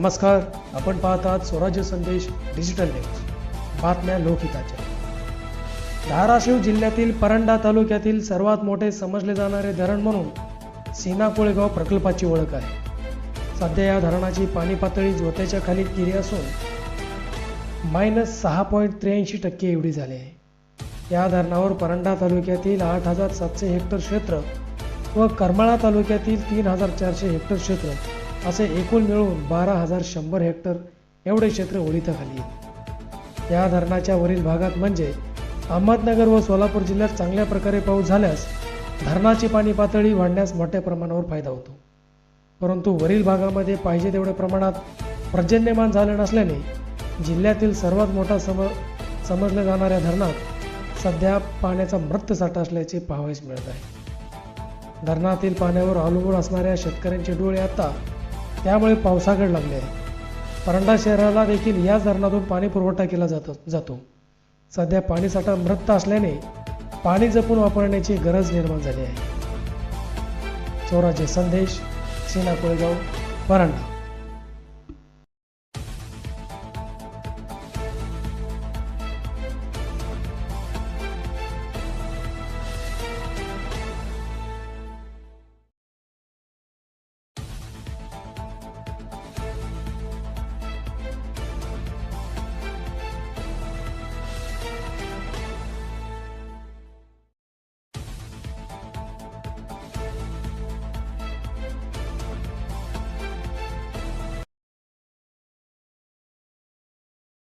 नमस्कार, आपण पाहत आहात स्वराज्य संदेश डिजिटल न्यूज, बातम्या लोकहिताच्या। धाराशिव जिल्ह्यातील परंडा तालुक्यातील सर्वात मोठे समजले जाणारे धरण म्हणून सीना कोळेगाव प्रकल्पाची ओळख आहे। सध्या या धरणाची पाणी पातळी झोत्याच्या खाली गेली असून -6.83% एवढी झाली आहे। या धरणावर परंडा तालुक्यातील 8,700 हेक्टर क्षेत्र व करमाळा तालुक्यातील 3,400 हेक्टर क्षेत्र असे एकूण मिळून 12,100 हेक्टर एवढे क्षेत्र ओलिताखाली आहे। या धरणाच्या वरील भागात म्हणजे अहमदनगर व सोलापूर जिल्ह्यात चांगल्या प्रकारे पाऊस झाल्यास धरणाची पाणी पातळी वाढण्यास मोठ्या प्रमाणावर फायदा होतो, परंतु वरील भागामध्ये पाहिजे तेवढ्या प्रमाणात पर्जन्यमान झाले नसल्याने जिल्ह्यातील सर्वात मोठा समजल्या जाणाऱ्या धरणात सध्या पाण्याचा मृत साठा असल्याचे पाहावयास मिळत आहे। धरणातील पाण्यावर अवलंबून असणाऱ्या शेतकऱ्यांचे डोळे आता त्यामुळे पावसाकडे लागले आहे। परंडा शहराला देखील याच धरणातून पाणी पुरवठा केला जातो। सध्या पाणीसाठा मृत असल्याने पाणी जपून वापरण्याची गरज निर्माण झाली आहे। स्वराज्य संदेश, सीना कोळेगाव, परंडा।